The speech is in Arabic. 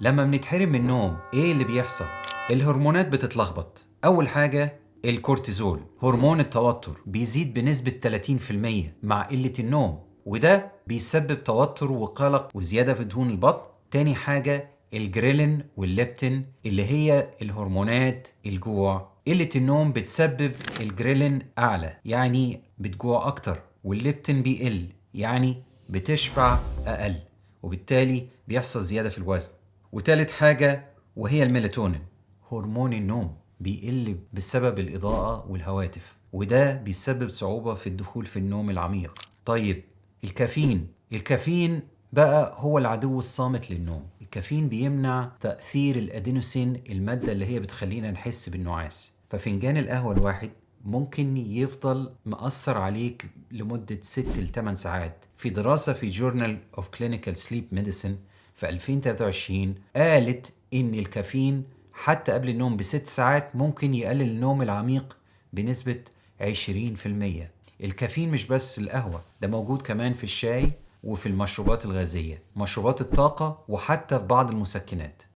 لما بنتحرم من النوم ايه اللي بيحصل؟ الهرمونات بتتلخبط. اول حاجة الكورتيزول هرمون التوتر بيزيد بنسبة 30% مع قلة النوم، وده بيسبب توتر وقلق وزيادة في دهون البطن. تاني حاجة الجريلين والليبتين اللي هي الهرمونات الجوع. قلة النوم بتسبب الجريلين اعلى، يعني بتجوع اكتر، والليبتين بيقل، يعني بتشبع اقل، وبالتالي بيحصل زيادة في الوزن. وتالت حاجة وهي الميلاتونين هرمون النوم بيقل بسبب الإضاءة والهواتف، وده بيسبب صعوبة في الدخول في النوم العميق. طيب الكافيين بقى هو العدو الصامت للنوم. الكافيين بيمنع تأثير الأدينوسين، المادة اللي هي بتخلينا نحس بالنعاس. ففنجان القهوة الواحد ممكن يفضل مأثر عليك لمدة 6 ل 8 ساعات. في دراسة في Journal of Clinical Sleep Medicine في 2023 قالت إن الكافيين حتى قبل النوم ب6 ساعات ممكن يقلل النوم العميق بنسبة 20%. الكافيين مش بس القهوة، ده موجود كمان في الشاي وفي المشروبات الغازية، مشروبات الطاقة، وحتى في بعض المسكنات.